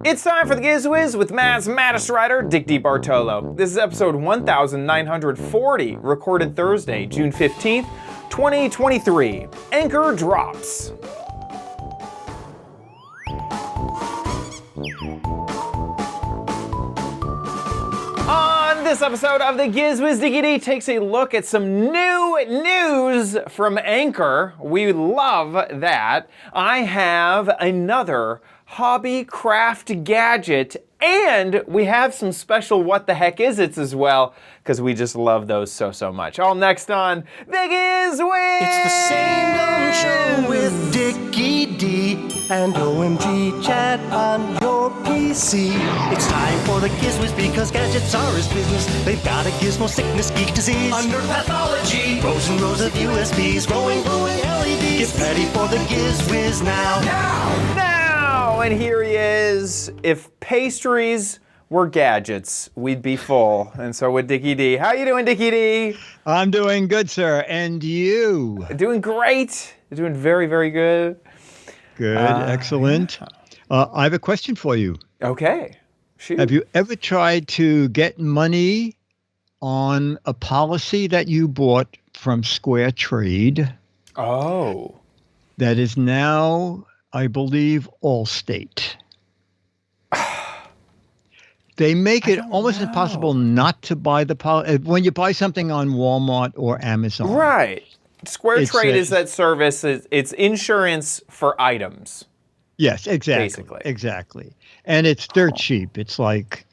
It's time for the Giz Wiz with Matt's Maddest writer, Dick DeBartolo. This is episode 1940, recorded Thursday, June 15th, 2023. Anker Drops. On this episode of the Giz Wiz, Dickie D takes a look at some new news from Anker. We love that. I have another hobby craft gadget, and we have some special what the heck is it's as well, because we just love those so much. All next on the Giz Wiz. It's the same dumb show with Dickie D and OMG chat on your PC. It's time for the Giz Wiz because gadgets are his business. They've got a gizmo sickness, geek disease, under pathology, rows and rows of USBs, glowing LEDs. Get ready for the Giz Wiz now. And here he is. If pastries were gadgets, we'd be full. And so would Dickie D. How you doing, Dickie D? I'm doing good, sir. And you? Doing great. Doing very good. Good, excellent. I have a question for you. Okay. Shoot. Have you ever tried to get money on a policy that you bought from SquareTrade? Oh. That is now, I believe, Allstate. They make it almost impossible not to buy the policy. When you buy something on Walmart or Amazon. Right. SquareTrade is that service. It's insurance for items. Yes, exactly. Basically. Exactly. And it's dirt cheap. It's like,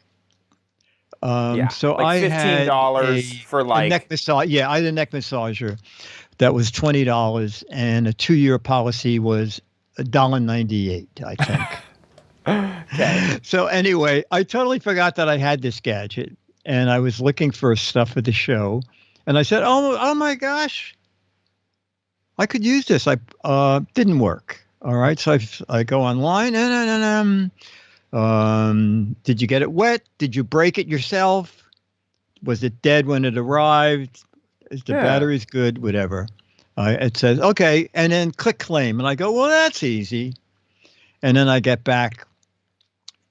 so like I had $15 for like a neck massage. Yeah, I had a neck massager that was $20, and a 2-year policy was $1.98, I think. Okay. So anyway, I totally forgot that I had this gadget, and I was looking for stuff for the show, and I said, "Oh my gosh, I could use this." I didn't work. All right, so I go online, and did you get it wet? Did you break it yourself? Was it dead when it arrived? Is the batteries good? Whatever. It says, okay, and then click claim. And I go, well, that's easy. And then I get back,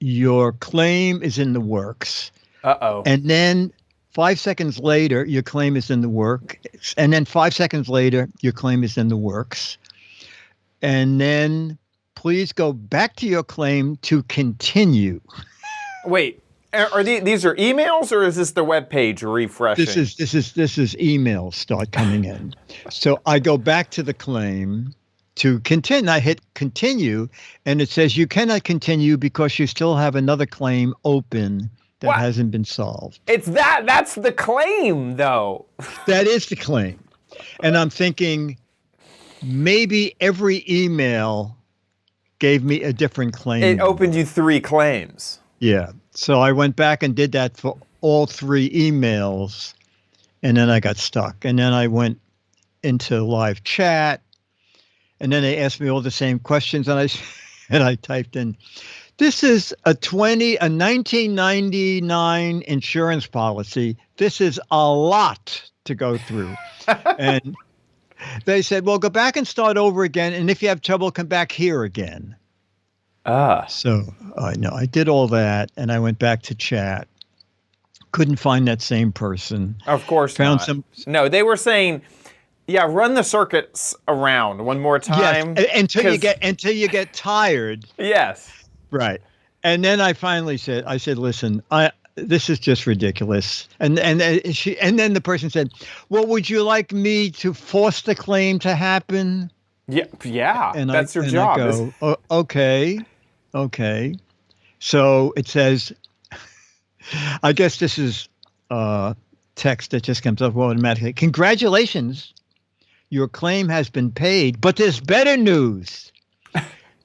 your claim is in the works. Uh-oh. And then 5 seconds later, your claim is in the works. And then 5 seconds later, your claim is in the works. And then please go back to your claim to continue. Wait. Are these are emails, or is this the web page refreshing? This is emails start coming in. So I go back to the claim to continue. I hit continue, and it says you cannot continue because you still have another claim open that hasn't been solved. It's that's the claim, though. That is the claim. And I'm thinking maybe every email gave me a different claim. It opened you 3 claims. Yeah. So I went back and did that for all 3 emails, and then I got stuck. And then I went into live chat, and then they asked me all the same questions, and I typed in, this is a 1999 insurance policy. This is a lot to go through. And they said, well, go back and start over again, and if you have trouble, come back here again. So I did all that, and I went back to chat. Couldn't find that same person. Of course Found not. No, they were saying, run the circuits around one more time. Yes, until you get tired. Yes. Right. And then I finally said, listen, this is just ridiculous. And then the person said, well, would you like me to force the claim to happen? Yeah. And that's your job. I go, okay. So it says, I guess this is text that just comes up automatically. Congratulations, your claim has been paid, but there's better news.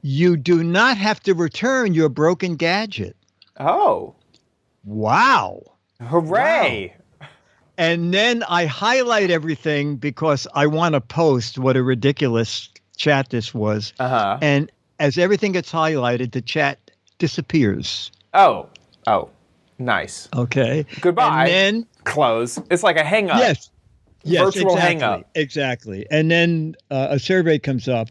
You do not have to return your broken gadget. Oh. Wow. Hooray. Wow. And then I highlight everything because I want to post what a ridiculous chat this was. Uh-huh. And as everything gets highlighted, the chat disappears. Oh, nice. Okay. Goodbye. And then close. It's like a hang up. Yes. Virtual hang up. Exactly. And then a survey comes up,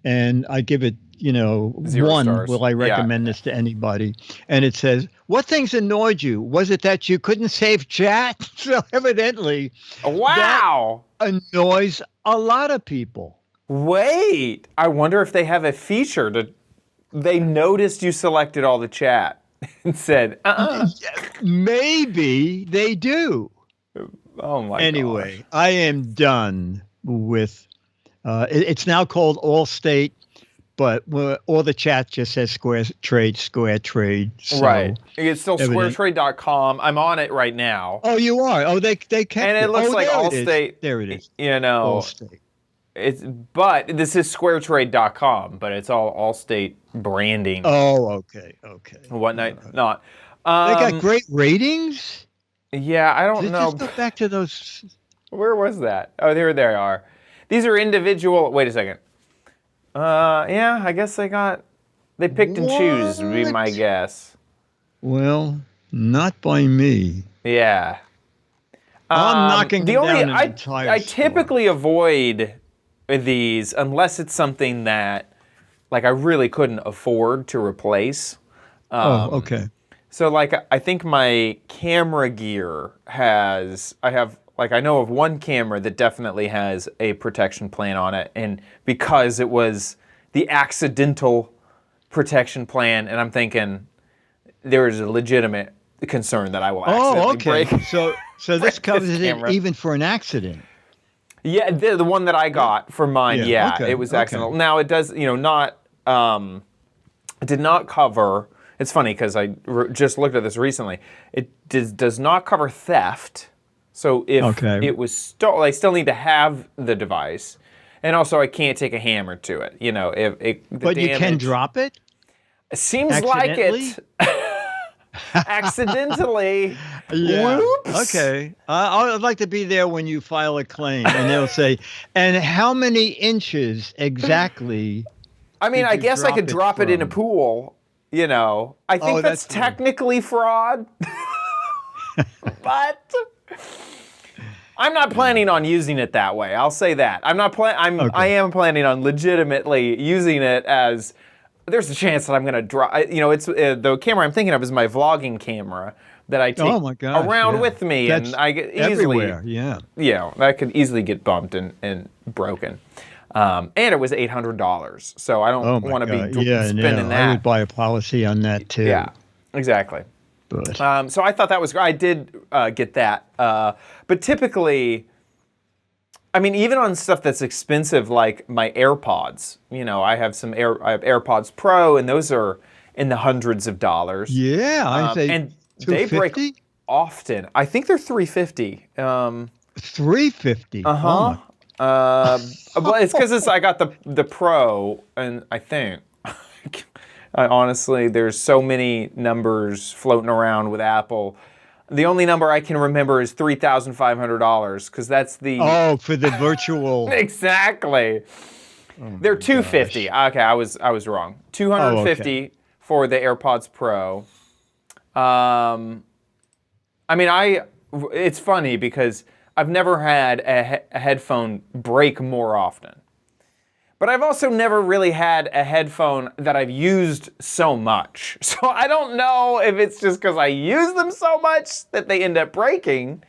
and I give it, 1, stars. will I recommend this to anybody? And it says, what things annoyed you? Was it that you couldn't save chat? So evidently, Wow. that annoys a lot of people. Wait, I wonder if they have a feature they noticed you selected all the chat and said, Maybe they do. Oh my Anyway, gosh. I am done with, it's now called Allstate, but all the chat just says SquareTrade. So Right. It's still evident. SquareTrade.com. I'm on it right now. Oh, you are? Oh, they kept And it looks like there Allstate. There it is. Allstate. But this is SquareTrade.com, but it's all Allstate branding. Oh, okay. And whatnot. Not. They got great ratings? Yeah, I don't know. Just go back to those. Where was that? Oh, there they are. These are individual. Wait a second. Yeah, I guess they picked and choose would be my guess. Well, not by me. Yeah. I'm knocking the them only down an entire I store. typically avoid these unless it's something that like I really couldn't afford to replace. Okay. So like I think my camera gear I know of one camera that definitely has a protection plan on it, and because it was the accidental protection plan, and I'm thinking there is a legitimate concern that I will accidentally break. So this covers it camera. even for an accident. Yeah, the one that I got for mine, it was accidental. Now it does, not, it did not cover. It's funny because I just looked at this recently. It does not cover theft. So if it was stolen, I still need to have the device, and also I can't take a hammer to it. But you can drop it? It seems like it. Accidentally. Yeah. Whoops. Okay. I'd like to be there when you file a claim, and they'll say, and how many inches exactly? I mean, I guess I could drop it in a from? pool. I think that's technically fraud. But I'm not planning on using it that way. I'll say that. I am planning on legitimately using it as there's a chance that I'm going to drop. It's the camera I'm thinking of is my vlogging camera that I take around with me, and I get easily everywhere. that could easily get bumped and broken. And it was $800, so I don't want to be spending that. I would buy a policy on that too. Yeah, exactly. But so I thought that was great. I did get that, but typically, I mean, even on stuff that's expensive, like my AirPods. I have I have AirPods Pro, and those are in the hundreds of dollars. Yeah, I say and they break often. I think they're $350. $350. But it's because I got the Pro, and I think. Honestly, there's so many numbers floating around with Apple. The only number I can remember is $3,500 because that's the for the virtual. Exactly. They're $250. Okay, I was wrong. $250 for the AirPods Pro. It's funny because I've never had a headphone break more often. But I've also never really had a headphone that I've used so much. So I don't know if it's just because I use them so much that they end up breaking,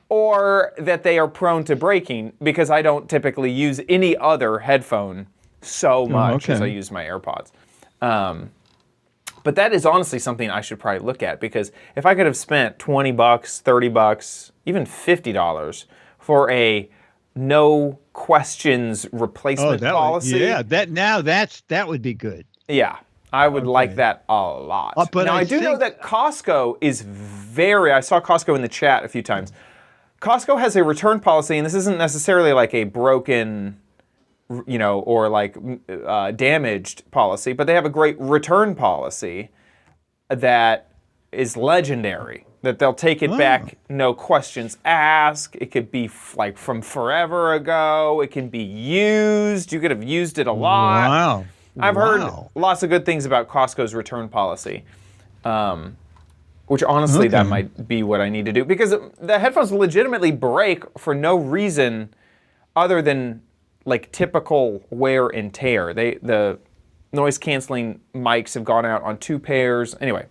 or that they are prone to breaking because I don't typically use any other headphone so much as I use my AirPods. But that is honestly something I should probably look at, because if I could have spent $20, $30, even $50 for a no questions replacement policy. That would be good. Yeah, I would like that a lot. But now, I do know that Costco is I saw Costco in the chat a few times. Costco has a return policy, and this isn't necessarily like a broken, or like damaged policy, but they have a great return policy that is legendary. That they'll take it back, no questions asked. It could be like from forever ago. It can be used. You could have used it a lot. Wow. I've heard lots of good things about Costco's return policy, which honestly that might be what I need to do, because the headphones legitimately break for no reason other than like typical wear and tear. noise canceling mics have gone out on 2 pairs. Anyway,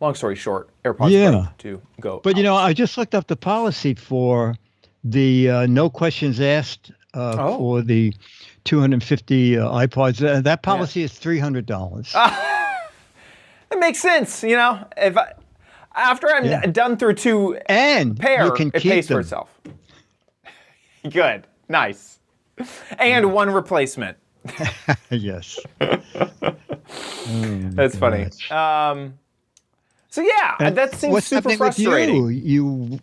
long story short, AirPods Pro 2 go. But I just looked up the policy for the no questions asked for the 250 iPods. That policy is $300. It makes sense, If after I'm done through 2 pair, it pays for itself. Good, nice, and 1 replacement. Yes. That's funny. So yeah, that seems what's super happening frustrating. With you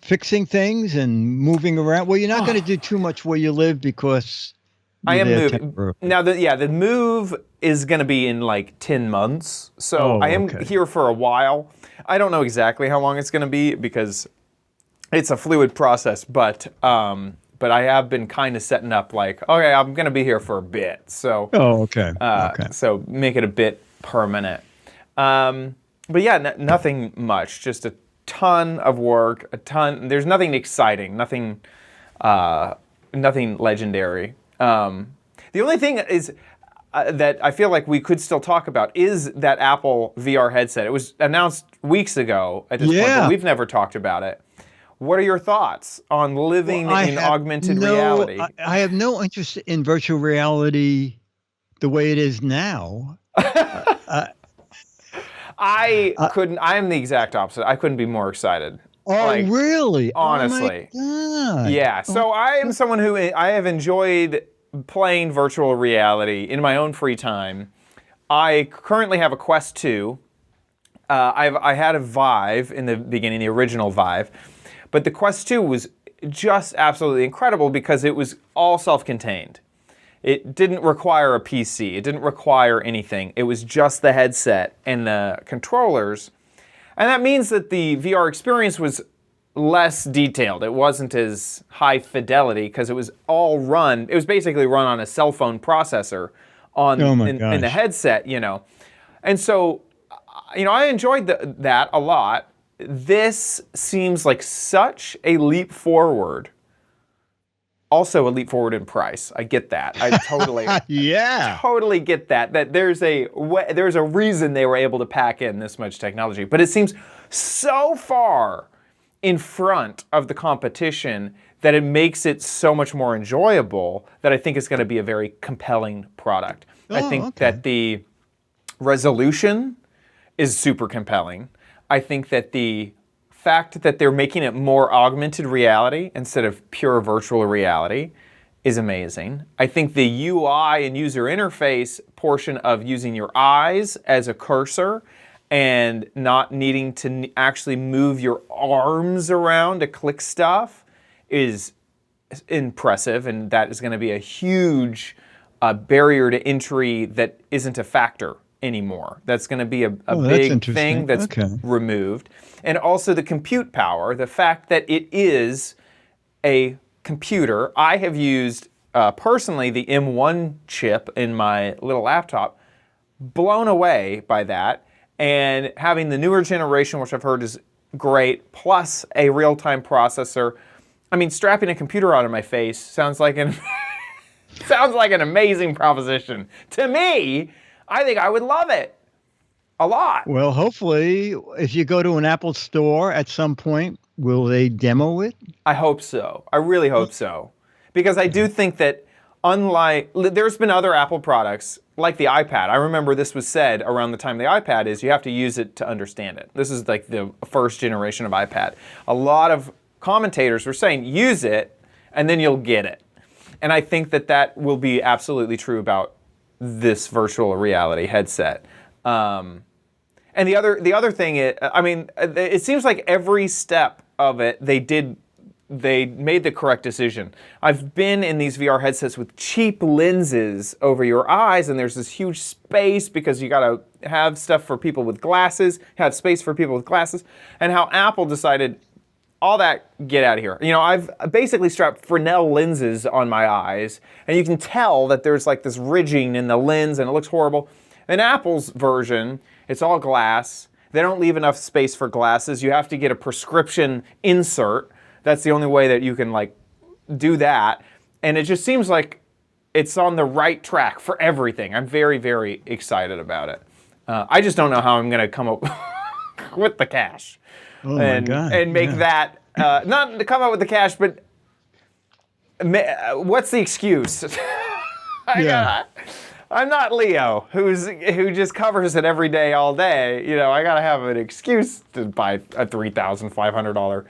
fixing things and moving around. Well, you're not going to do too much where you live because I am moving now. The move is going to be in like 10 months, so I am here for a while. I don't know exactly how long it's going to be because it's a fluid process, but I have been kind of setting up like, okay, I'm going to be here for a bit, so so make it a bit permanent. But yeah, nothing much, just a ton of work, there's nothing exciting, nothing legendary. The only thing is that I feel like we could still talk about is that Apple VR headset. It was announced weeks ago at this point, but we've never talked about it. What are your thoughts on living in augmented reality? I have no interest in virtual reality the way it is now. I am the exact opposite. I couldn't be more excited. Oh, really? Honestly. Oh, my God. Yeah. So I am someone who I have enjoyed playing virtual reality in my own free time. I currently have a Quest 2. I had a Vive in the beginning, the original Vive. But the Quest 2 was just absolutely incredible because it was all self-contained. It didn't require a PC. It didn't require anything. It was just the headset and the controllers. And that means that the VR experience was less detailed. It wasn't as high fidelity because it was all run. It was basically run on a cell phone processor in the headset, And so, I enjoyed that a lot. This seems like such a leap forward. Also a leap forward in price. I get that. I totally, totally get that. That there's a reason they were able to pack in this much technology. But it seems so far in front of the competition that it makes it so much more enjoyable that I think it's going to be a very compelling product. I think that the resolution is super compelling. I think that the fact that they're making it more augmented reality instead of pure virtual reality is amazing. I think the UI and user interface portion of using your eyes as a cursor and not needing to actually move your arms around to click stuff is impressive, and that is going to be a huge barrier to entry that isn't a factor anymore. That's going to be a big thing that's removed. And also the compute power, the fact that it is a computer. I have used personally the M1 chip in my little laptop, blown away by that. And having the newer generation, which I've heard is great, plus a real-time processor. I mean, strapping a computer onto my face sounds like an amazing proposition. To me, I think I would love it a lot. Well, hopefully, if you go to an Apple store at some point, will they demo it? I hope so. I really hope so. Because I do think that there's been other Apple products, like the iPad. I remember this was said around the time the iPad is, you have to use it to understand it. This is like the first generation of iPad. A lot of commentators were saying, use it, and then you'll get it. And I think that will be absolutely true about this virtual reality headset. And the other thing is, it seems like every step of it, they made the correct decision. I've been in these VR headsets with cheap lenses over your eyes, and there's this huge space because you gotta have stuff for people with glasses, have space for people with glasses, and how Apple decided, all that, get out of here. I've basically strapped Fresnel lenses on my eyes, and you can tell that there's like this ridging in the lens, and it looks horrible. In Apple's version, it's all glass. They don't leave enough space for glasses. You have to get a prescription insert. That's the only way that you can do that. And it just seems like it's on the right track for everything. I'm very, very excited about it. I just don't know how I'm going to come up with the cash. Oh my God. And make that, not to come up with the cash, but what's the excuse? I'm not Leo, who just covers it every day, all day. You know, I gotta have an excuse to buy a $3,500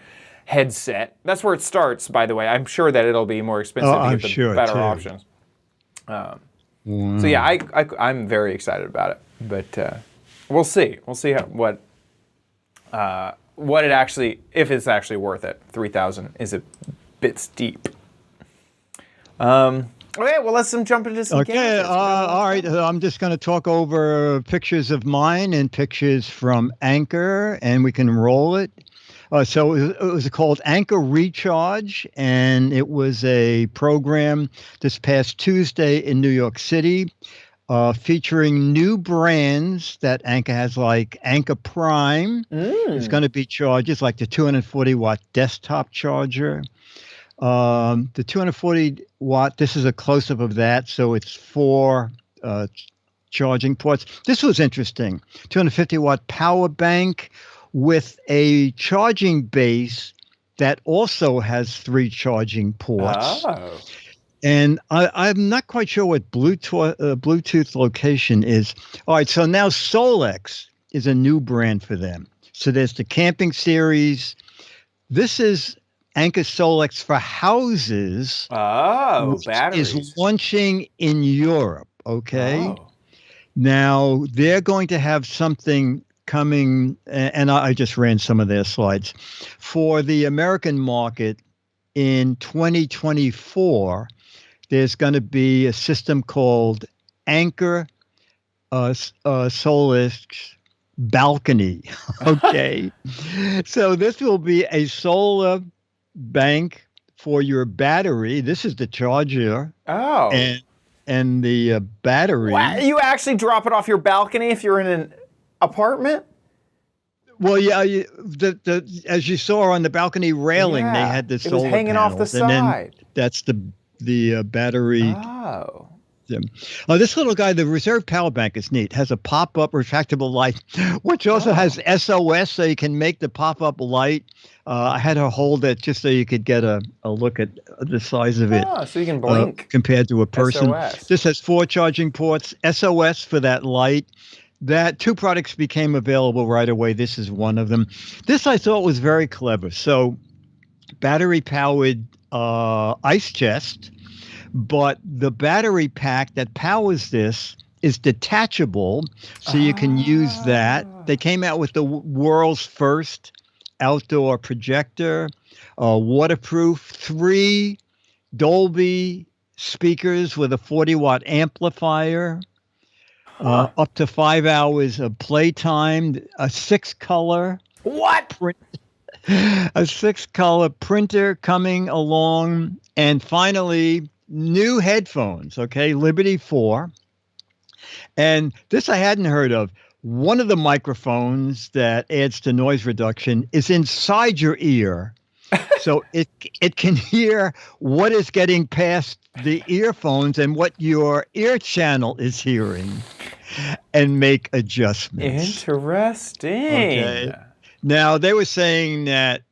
headset. That's where it starts, by the way. I'm sure that it'll be more expensive to get the better options. So yeah, I'm very excited about it. But we'll see. We'll see what it actually, if it's actually worth it. 3,000 is a bit steep. Okay, well, let's jump into some gadgets. All right. I'm just going to talk over pictures of mine and pictures from Anker, and we can roll it. So it was called Anker Recharge, and it was a program this past Tuesday in New York City, featuring new brands that Anker has, like Anker Prime. It's going to be chargers like the 240-watt desktop charger. The 240 watt, this is a close-up of that, so it's 4 charging ports. This was interesting. 250 watt power bank with a charging base that also has 3 charging ports. Oh. And I'm not quite sure what Bluetooth location is. All right, so now Solex is a new brand for them. So there's the camping series. This is Anker Solex for houses. Oh, batteries. Is launching in Europe, okay? Oh. Now, they're going to have something coming, and I just ran some of their slides. For the American market in 2024, there's going to be a system called Anker Solex Balcony, okay? So this will be a solar bank for your battery. This is the charger. Oh. And the battery. Wow, you actually drop it off your balcony if you're in an apartment? Well, yeah, as you saw on the balcony railing, they had the solar It was hanging off the side. And then that's the battery. Oh. This little guy, the reserve power bank, is neat. Has a pop-up retractable light, which also has SOS, so you can make the pop-up light. I had her hold it just so you could get a look at the size of it. Oh, so you can blink. Compared to a person. SOS. This has 4 charging ports, SOS for that light. That 2 products became available right away. This is one of them. This I thought was very clever. So battery-powered ice chest, but the battery pack that powers this is detachable, so you can use that. They came out with the world's first outdoor projector, waterproof, 3 Dolby speakers with a 40-watt amplifier, up to 5 hours of playtime, a 6-color. What? A 6-color printer coming along, and finally, new headphones, okay, Liberty 4. And this I hadn't heard of. One of the microphones that adds to noise reduction is inside your ear. So it can hear what is getting past the earphones and what your ear channel is hearing and make adjustments. Interesting. Okay. Now, they were saying that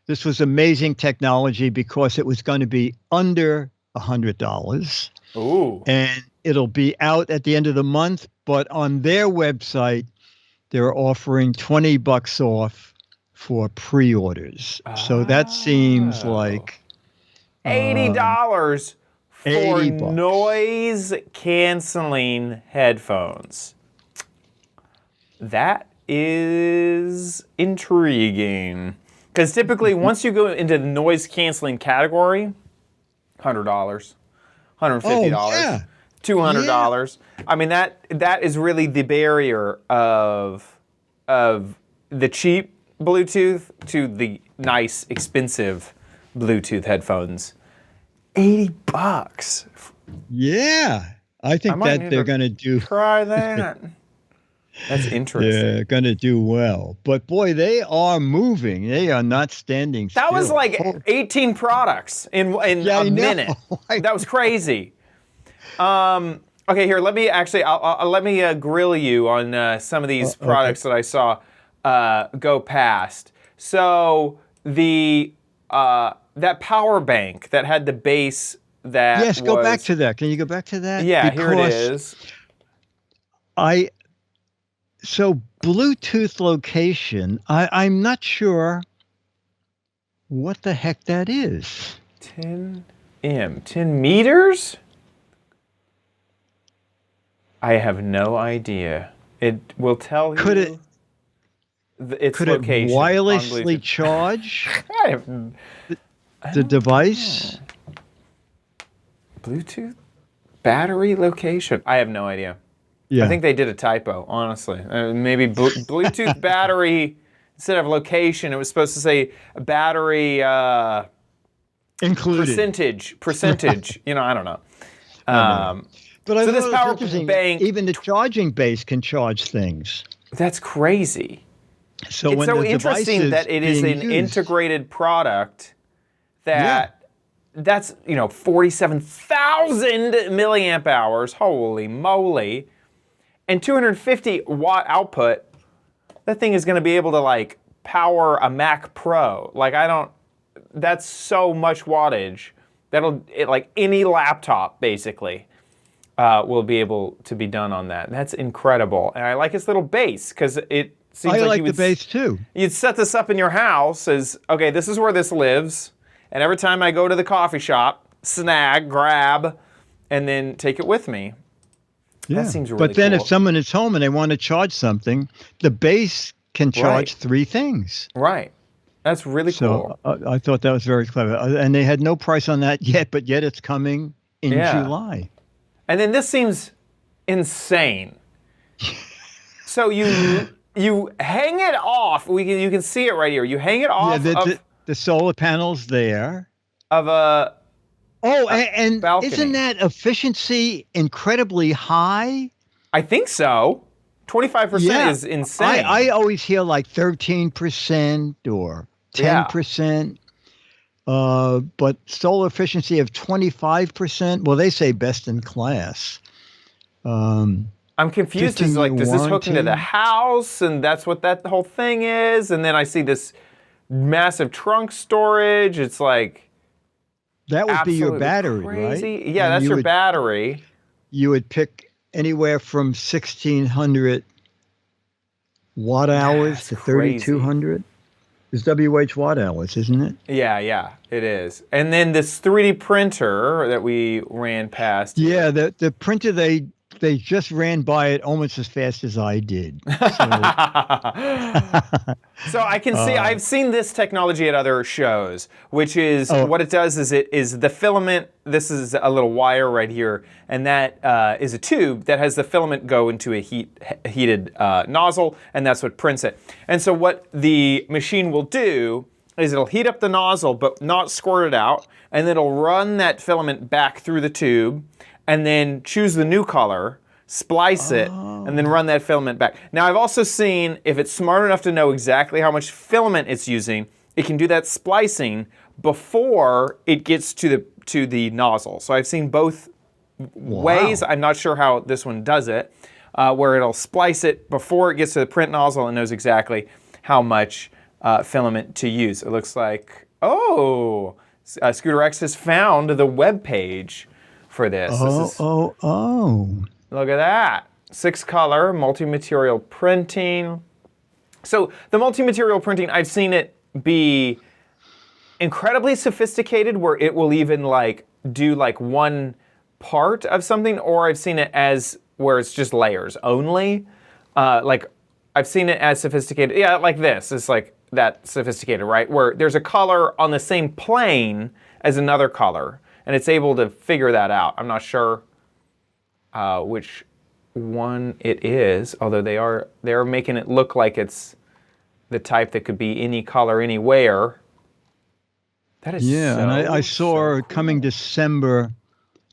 this was amazing technology because it was going to be under $100. Ooh. And it'll be out at the end of the month, but on their website, they're offering $20 off for pre-orders. So that seems like $80 for $80. noise canceling headphones. That is intriguing. Because typically, once you go into the noise canceling category, $100, $150, $200. I mean, that is really the barrier of the cheap Bluetooth to the nice, expensive Bluetooth headphones. $80. Yeah. I think that they're going to do. Try that. That's interesting. They're going to do well. But boy, they are moving. They are not standing still. That was like 18 products in a minute. That was crazy. Okay, here. Let me actually. Let me grill you on some of these products that I saw go past. So the that power bank that had the base that Yes, go back to that. Can you go back to that? Yeah, here it is. So Bluetooth location, I'm not sure what the heck that is. 10 meters? I have no idea. It will tell you its location. Could it wirelessly charge I the device? Bluetooth battery location? I have no idea. Yeah. I think they did a typo, honestly. Maybe Bluetooth battery instead of location. It was supposed to say battery included percentage. I don't know. But so this power bank, even the charging base can charge things. That's crazy. So it's so interesting that it is an integrated product that's 47,000 milliamp hours. Holy moly. And 250 watt output. That thing is going to be able to power a Mac Pro. That's so much wattage. Any laptop basically will be able to be done on that. That's incredible. And I like its little base because it seems I like like the base too. You'd set this up in your house as, okay, this is where this lives. And every time I go to the coffee shop, grab, and then take it with me. Yeah. That seems really But then cool. if someone is home and they want to charge something, the base can charge 3 things. Right. That's really cool. So I thought that was very clever. And they had no price on that yet, but yet it's coming in July. And then this seems insane. So you hang it off. You can see it right here. You hang it off the solar panels there. Of a and balcony. Isn't that efficiency incredibly high? I think so. 25% is insane. I always hear 13% or 10%. But solar efficiency of 25%. Well, they say best in class. I'm confused. Does this hook into the house, and that's what that whole thing is? And then I see this massive trunk storage. It's that would be your battery, crazy. right? Yeah, that's your battery. You would pick anywhere from 1,600 watt hours to 3,200. It's WH watt hours, isn't it? Yeah, it is. And then this 3D printer that we ran past. Yeah, the printer they just ran by it almost as fast as I did. So I can see, I've seen this technology at other shows, which is, what it does is it is the filament, this is a little wire right here, and that is a tube that has the filament go into a heated nozzle, and that's what prints it. And so what the machine will do is it'll heat up the nozzle, but not squirt it out, and then it'll run that filament back through the tube, and then choose the new color, splice it, and then run that filament back. Now, I've also seen, if it's smart enough to know exactly how much filament it's using, it can do that splicing before it gets to the nozzle. So I've seen both ways. I'm not sure how this one does it, where it'll splice it before it gets to the print nozzle and knows exactly how much filament to use. It looks like, Scooter X has found the web page for this. Look at that. 6-color multi-material printing. So the multi-material printing, I've seen it be incredibly sophisticated where it will even do one part of something, or I've seen it as where it's just layers only. I've seen it as sophisticated. Yeah, like this. It's that sophisticated, right? Where there's a color on the same plane as another color, and it's able to figure that out. I'm not sure which one it is, although they're making it look like it's the type that could be any color anywhere. That is and I saw cool. Coming December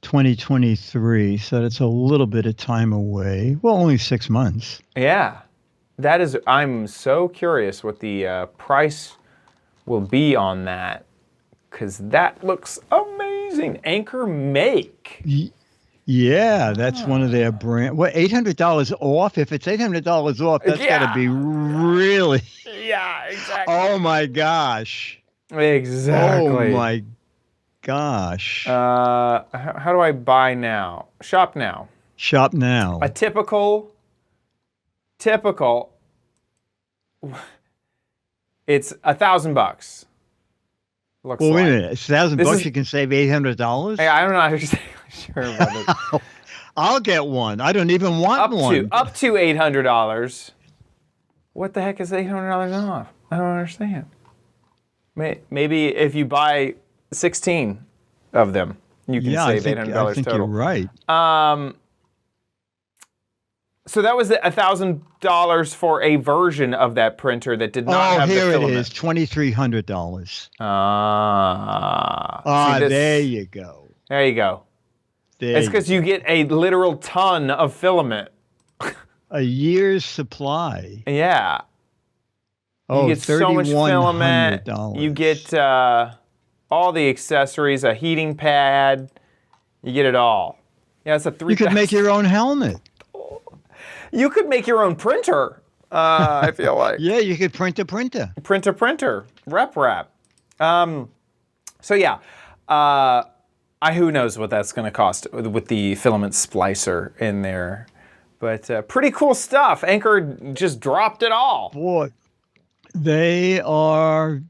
2023, so that's a little bit of time away. Well, only 6 months. Yeah, that is. I'm so curious what the price will be on that, because that looks amazing. Anker Make. Yeah, that's one of their brand. What, $800 off? If it's $800 off, that's got to be really. Yeah, exactly. Oh my gosh. Exactly. Oh my gosh. How do I buy now? Shop now. Shop now. A typical. It's $1,000. Looks Well, wait a like. minute. It's $1,000. You can save $800. Hey, I'm not exactly sure about it. I'll get one. I don't even want one. Up to $800. What the heck is $800 off? I don't understand. Maybe if you buy 16 of them, you can save $800 I think total. you're right. So that was $1,000 for a version of that printer that did not have the filament. Oh, here it is, $2,300. There you go. There you go. It's because you get a literal ton of filament. A year's supply. Yeah. Oh, you get so much filament. You get all the accessories, a heating pad. You get it all. Yeah, it's a $3,000. You could make your own helmet. You could make your own printer, I feel like. Yeah, you could print a printer. Printer. Rep. So yeah, who knows what that's going to cost with the filament splicer in there. But pretty cool stuff. Anker just dropped it all. Boy, they are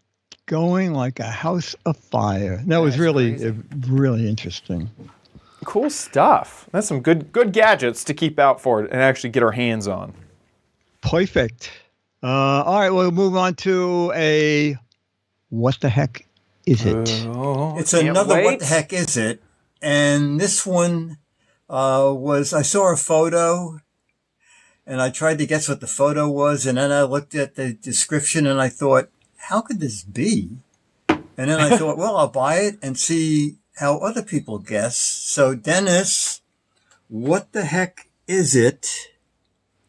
going like a house of fire. That was really, really interesting. Cool stuff. That's some good gadgets to keep out for it and actually get our hands on. Perfect. All right, we'll move on to a what the heck is it? It's another what the heck is it? And this one was, I saw a photo and I tried to guess what the photo was. And then I looked at the description and I thought, how could this be? And then I thought, well, I'll buy it and see how other people guess. So Dennis, what the heck is it?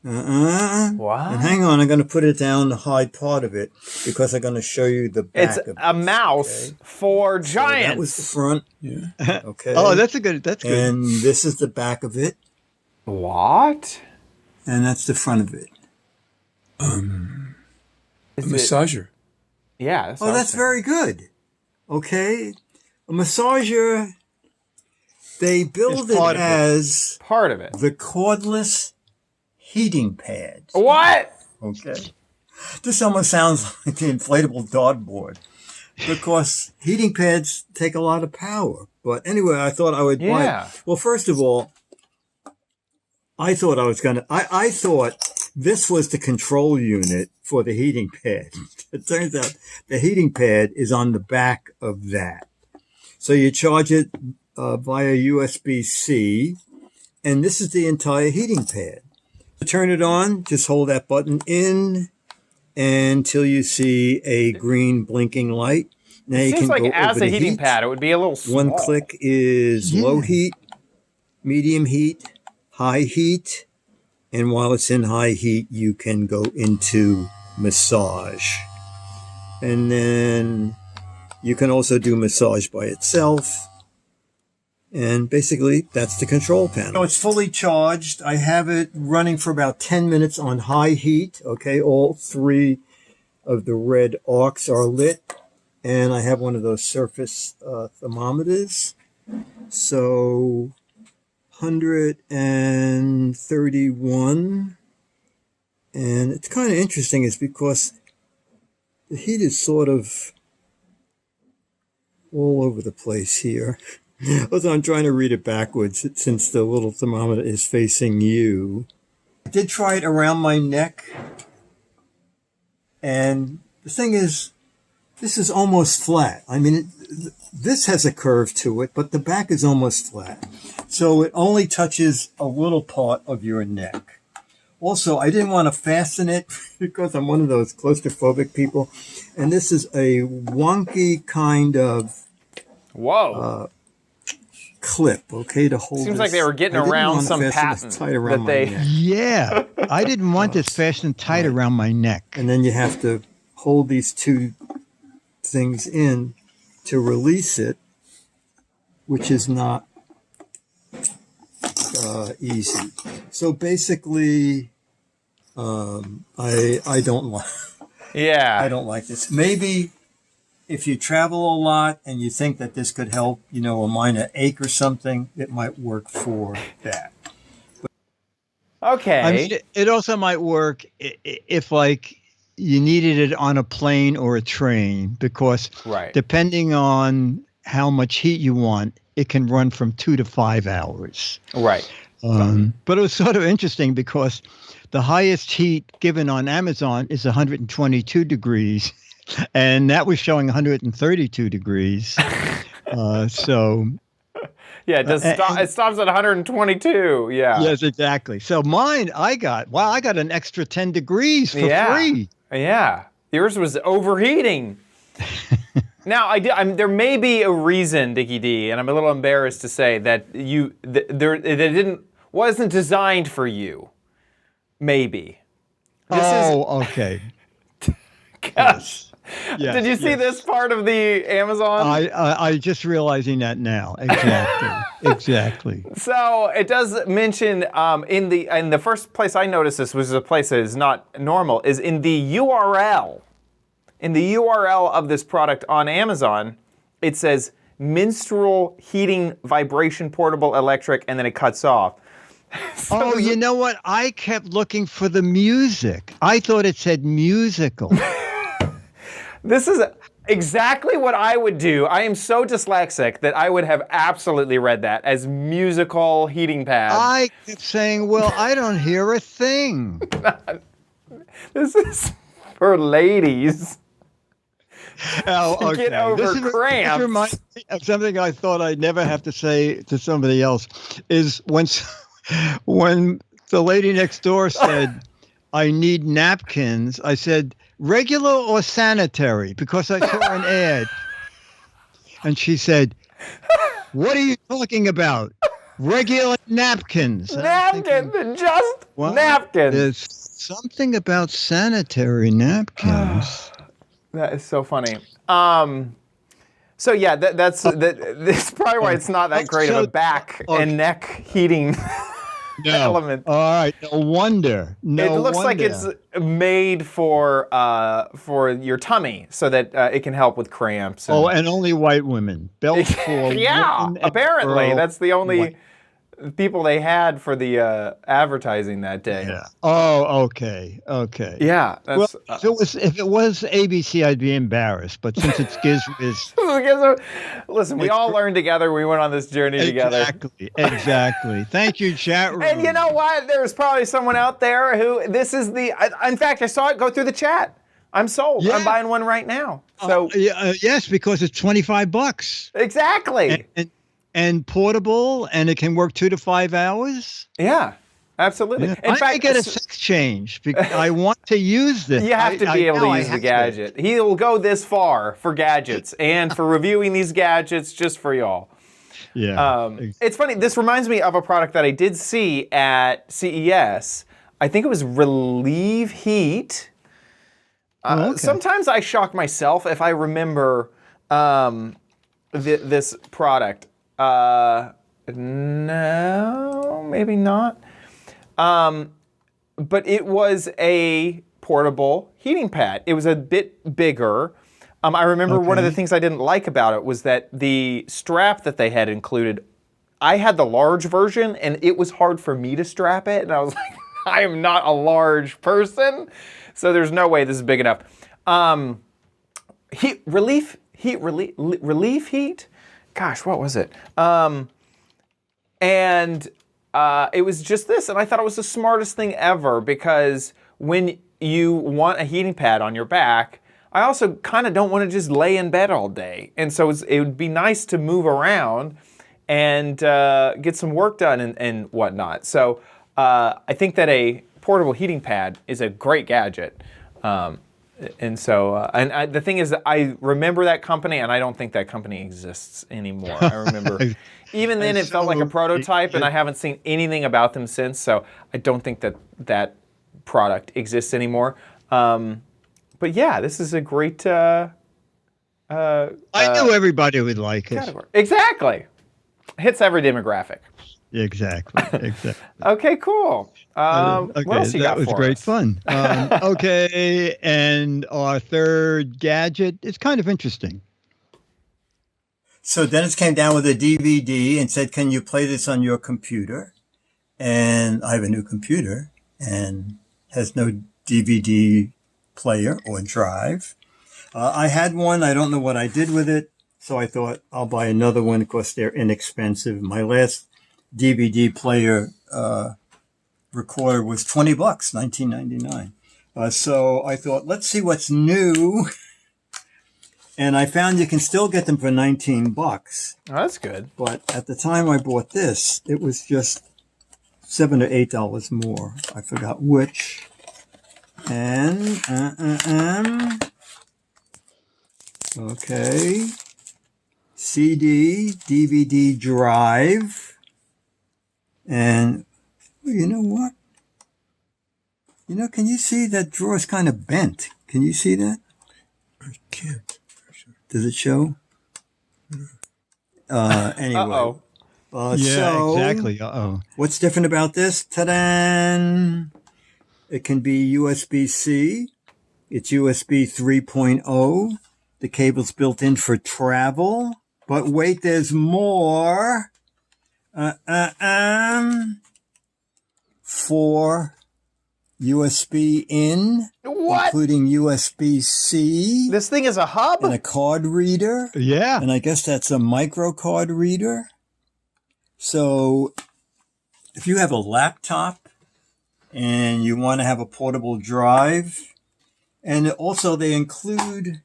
What? And hang on, I'm going to put it down to hide part of it because I'm going to show you the back of it. It's a mouse for giants. So that was the front. Yeah. Okay. Oh, that's good. And this is the back of it. What? And that's the front of it. A massager. Yeah. That's very good. Okay. A massager, they build it as part of it. The cordless heating pads. What? Okay. This almost sounds like the inflatable dartboard because heating pads take a lot of power. But anyway, I thought I would buy it. Well, first of all, I thought I thought this was the control unit for the heating pad. It turns out the heating pad is on the back of that. So you charge it via USB-C, and this is the entire heating pad. To turn it on, just hold that button in until you see a green blinking light. Now you can go over the heat. As a heating pad, it would be a little small. One click is low heat, medium heat, high heat, and while it's in high heat, you can go into massage. And then you can also do massage by itself. And basically, that's the control panel. So it's fully charged. I have it running for about 10 minutes on high heat. Okay, all three of the red arcs are lit. And I have one of those surface thermometers. So 131. And it's kind of interesting is because the heat is sort of all over the place here. Also, I'm trying to read it backwards since the little thermometer is facing you. I did try it around my neck. And the thing is, this is almost flat. I mean, this has a curve to it, but the back is almost flat. So it only touches a little part of your neck. Also, I didn't want to fasten it because I'm one of those claustrophobic people. And this is a wonky kind of clip, okay, to hold. Seems like they were getting around some patent that they. Yeah, I didn't want this fastened tight around my neck. And then you have to hold these two things in to release it, which is not easy. So basically, I don't like. Yeah. I don't like this. Maybe if you travel a lot and you think that this could help, a minor ache or something, it might work for that. Okay. I mean, it also might work if, like, you needed it on a plane or a train, because depending on how much heat you want, it can run from 2 to 5 hours. Right. But it was sort of interesting because the highest heat given on Amazon is 122 degrees, and that was showing 132 degrees. So. Yeah, it stops at 122. Yeah. Yes, exactly. So mine, I got an extra 10 degrees for free. Yeah. Yours was overheating. Now, there may be a reason, Dickie D, and I'm a little embarrassed to say that it wasn't designed for you. Maybe. Okay. Gosh. Yes, did you see this part of the Amazon? I just realizing that now. Exactly. So it does mention in the first place I noticed this was a place that is not normal, is in the URL. In the URL of this product on Amazon, it says minstrel heating vibration portable electric, and then it cuts off. So you know what? I kept looking for the music. I thought it said musical. This is exactly what I would do. I am so dyslexic that I would have absolutely read that as musical heating pad. I kept saying, well, I don't hear a thing. This is for ladies. Oh, okay. Get over cramps. This reminds me of something I thought I'd never have to say to somebody else, is when the lady next door said, I need napkins, I said, regular or sanitary? Because I saw an ad. And she said, what are you talking about? Regular napkins. Napkins, just napkins. There's something about sanitary napkins. That is so funny. So yeah, that's probably why it's not that great of a back and neck heating element. All right, no wonder. It looks like it's made for your tummy, so that it can help with cramps. And only white women. Built for women apparently that's the only people they had for the advertising that day. Yeah. Oh, okay. Yeah. Well, if it was ABC, I'd be embarrassed. But since it's Giz Wiz, listen, we all learned together. We went on this journey together. Exactly. Thank you, chat room. And you know what? There's probably someone out there who in fact, I saw it go through the chat. I'm sold. Yeah. I'm buying one right now. So yes, because it's $25. Exactly. And portable, and it can work 2 to 5 hours. Yeah, absolutely. Yeah. In fact, I get a sex change because I want to use this. You have to be able to use the gadget. He will go this far for gadgets and for reviewing these gadgets just for y'all. Yeah. It's funny. This reminds me of a product that I did see at CES. I think it was Relieve Heat. Sometimes I shock myself if I remember this product. No, maybe not. But it was a portable heating pad. It was a bit bigger. I remember one of the things I didn't like about it was that the strap that they had included, I had the large version, and it was hard for me to strap it. And I was like, I am not a large person, so there's no way this is big enough. Relief Heat? Gosh, what was it? And it was just this, and I thought it was the smartest thing ever, because when you want a heating pad on your back, I also kind of don't want to just lay in bed all day. And so it would be nice to move around and get some work done and whatnot. So I think that a portable heating pad is a great gadget. And so, the thing is, I remember that company, and I don't think that company exists anymore. I remember, even then, it felt like a prototype, and I haven't seen anything about them since. So I don't think that product exists anymore. But yeah, this is a great. I knew everybody would like it. Exactly, hits every demographic. Exactly. Exactly. Okay, cool. Okay, What else you that got was for great us? fun. Okay, and our third gadget is kind of interesting. So Dennis came down with a DVD and said, "Can you play this on your computer?" And I have a new computer and has no DVD player or drive. I had one. I don't know what I did with it. So I thought I'll buy another one. Of course, they're inexpensive. My last DVD player recorder was $20, 1999. So I thought, let's see what's new. And I found you can still get them for $19. Oh, that's good. But at the time I bought this, it was just $7 or $8 more. I forgot which. And okay, CD, DVD drive, and you know what? Can you see that drawer is kind of bent? Can you see that? I can't. Does it show? Anyway. Uh-oh. Yeah, exactly. Uh-oh. What's different about this? Ta-da! It can be USB-C. It's USB 3.0. The cable's built in for travel. But wait, there's more. For USB in, What? including USB-C. This thing is a hub? And a card reader. Yeah. And I guess that's a micro card reader. So if you have a laptop and you want to have a portable drive, and also they include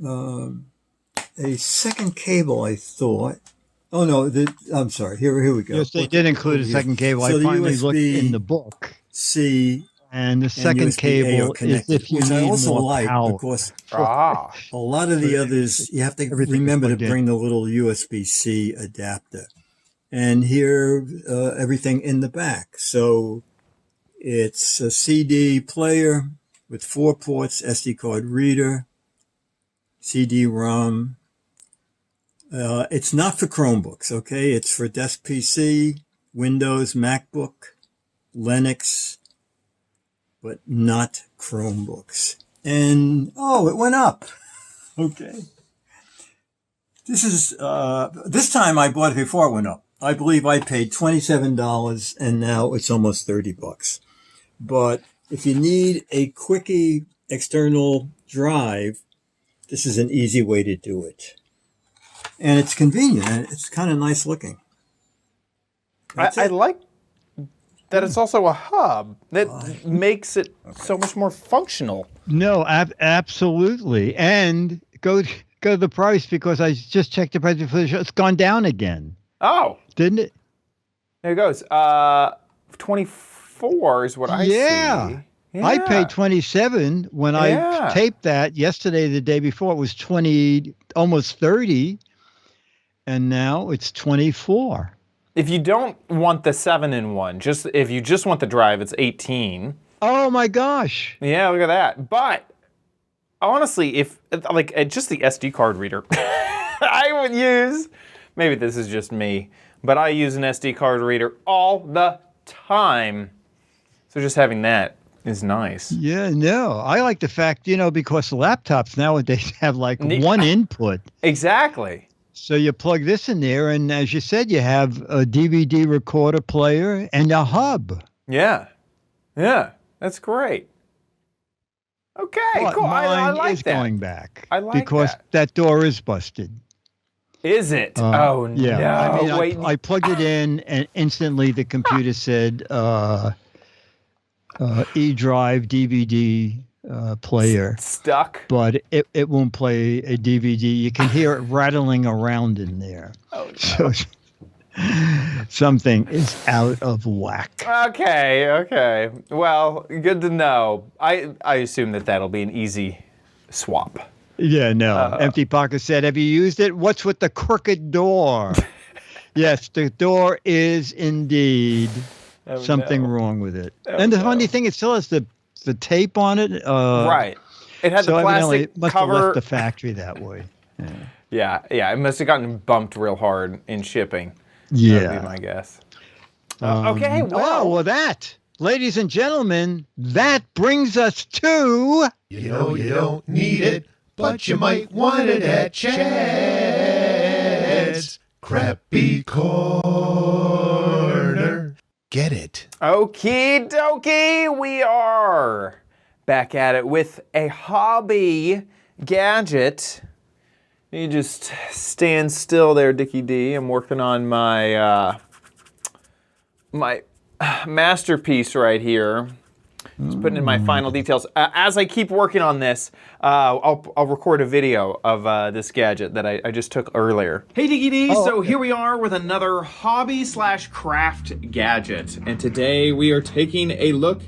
a second cable, I thought. Oh, no, I'm sorry. Here we go. Yes, they did include a second cable. So I finally looked in the book. C And the second USB-A cable are is connected, if you which I need also more like power. because Ah. a lot of the others, you have to Everything is remember to plugged in. bring the little USB-C adapter. And here, everything in the back. So it's a CD player with 4 ports, SD card reader, CD-ROM. It's not for Chromebooks, okay? It's for desk PC, Windows, MacBook, Linux, but not Chromebooks. And, it went up. Okay. This time I bought it before it went up. I believe I paid $27 and now it's almost $30. But if you need a quickie external drive, this is an easy way to do it. And it's convenient and it's kind of nice looking. I like that it's also a hub. That makes it so much more functional. No, absolutely. And go to the price because I just checked the price before the show. It's gone down again. Oh, Didn't it? there it goes. 24 is what I see. Yeah. I paid 27 when I taped that yesterday. The day before it was 20, almost 30, and now it's 24. If you don't want the 7-in-1, if you just want the drive, it's 18. Oh my gosh! Yeah, look at that. But honestly, if just the SD card reader, I would use. Maybe this is just me, but I use an SD card reader all the time. So just having that is nice. Yeah, no, I like the fact, because laptops nowadays have like one input. Exactly. So you plug this in there, and as you said, you have a DVD recorder player and a hub. Yeah. Yeah, that's great. Okay, But cool. I mine like is that. going back. I like because that door is busted. Is it? Yeah. No. I mean, I plugged it in, and instantly the computer said E-drive DVD player. Stuck. But it won't play a DVD. You can hear it rattling around in there. Oh, no. So something is out of whack. Okay. Well, good to know. I assume that'll be an easy swap. Yeah, no. Empty Pocket said, have you used it? What's with the crooked door? Yes, the door is indeed something wrong with it. And the funny thing, it still has the tape on it. Right. It had so the plastic it must cover. have left the factory that way. Yeah. It must have gotten bumped real hard in shipping. Yeah. That would be my guess. Okay, that, ladies and gentlemen, that brings us to... You know you don't need it, but you might want it at Chad's Crappy Corner. Get it? Okie dokie, we are back at it with a hobby gadget. You just stand still there, Dickie D. I'm working on my my masterpiece right here. Just putting in my final details. As I keep working on this, I'll record a video of this gadget that I just took earlier. Hey Dickie D, so here we are with another hobby/craft gadget. And today we are taking a look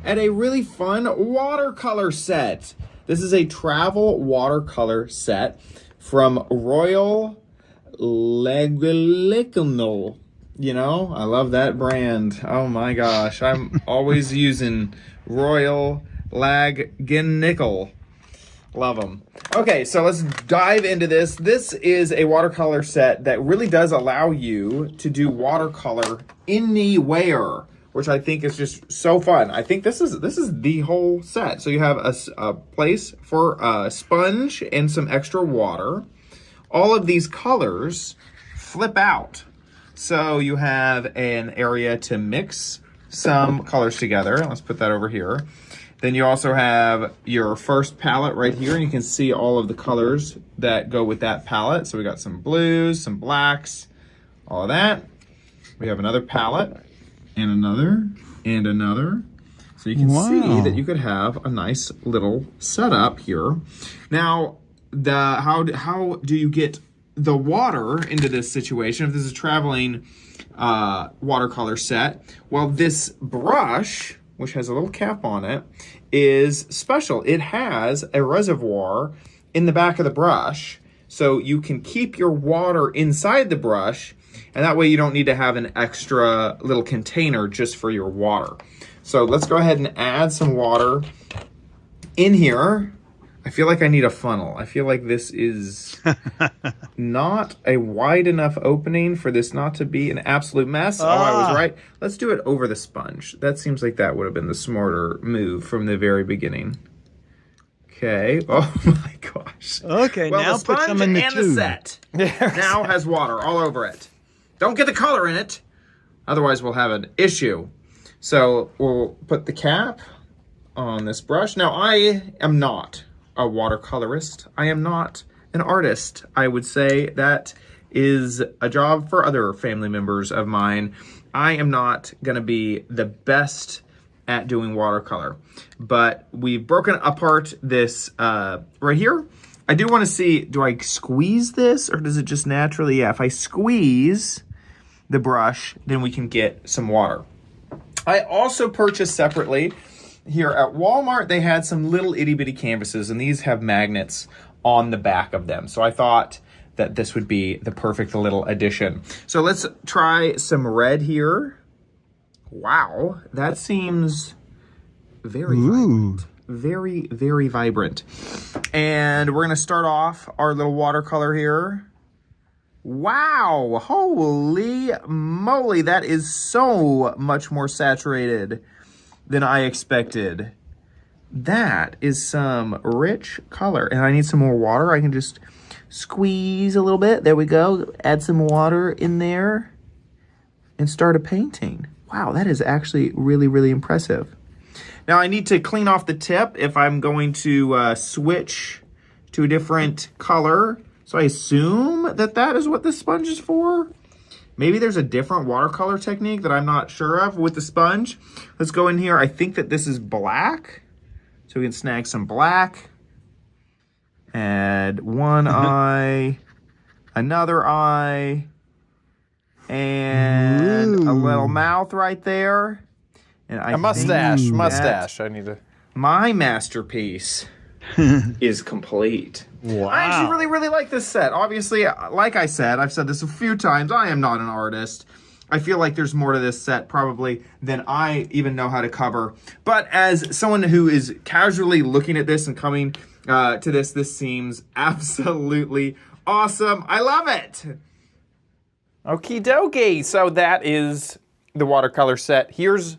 at a really fun watercolor set. This is a travel watercolor set from Royal Legalical. You know, I love that brand. Oh my gosh, I'm always using Royal Nickel. Love them. Okay, so let's dive into this. This is a watercolor set that really does allow you to do watercolor anywhere, which I think is just so fun. I think this is the whole set. So you have a place for a sponge and some extra water. All of these colors flip out. So you have an area to mix some colors together. Let's put that over here. Then you also have your first palette right here, and you can see all of the colors that go with that palette. So we got some blues, some blacks, all of that. We have another palette, and another, and another. So you can see that you could have a nice little setup here. Now, how do you get the water into this situation if this is a traveling watercolor set? Well, this brush, which has a little cap on it, is special. It has a reservoir in the back of the brush, so you can keep your water inside the brush, and that way you don't need to have an extra little container just for your water. So let's go ahead and add some water in here. I feel like I need a funnel. I feel like this is not a wide enough opening for this not to be an absolute mess. Oh, I was right. Let's do it over the sponge. That seems like that would have been the smarter move from the very beginning. Okay. Oh my gosh. Okay, well, now put some in the tube. The set now has water all over it. Don't get the color in it, otherwise we'll have an issue. So we'll put the cap on this brush. Now I am not a watercolorist. I am not an artist. I would say that is a job for other family members of mine. I am not gonna be the best at doing watercolor, but we've broken apart this right here. I do wanna see, do I squeeze this or does it just naturally? Yeah, if I squeeze the brush, then we can get some water. I also purchased separately here at Walmart, they had some little itty bitty canvases, and these have magnets on the back of them. So I thought that this would be the perfect little addition. So let's try some red here. Wow, that seems very vibrant. Very, very vibrant. And we're gonna start off our little watercolor here. Wow, holy moly, that is so much more saturated than I expected. That is some rich color. And I need some more water. I can just squeeze a little bit. There we go. Add some water in there and start a painting. Wow, that is actually really, really impressive. Now I need to clean off the tip if I'm going to switch to a different color. So I assume that that is what the sponge is for. Maybe there's a different watercolor technique that I'm not sure of with the sponge. Let's go in here. I think that this is black. So we can snag some black. Add one eye, another eye, and a little mouth right there. And a mustache. I need to. My masterpiece is complete. Wow. I actually really, really like this set. Obviously, like I said, I've said this a few times, I am not an artist. I feel like there's more to this set probably than I even know how to cover. But as someone who is casually looking at this and coming to this seems absolutely awesome. I love it. Okie dokie. So that is the watercolor set. Here's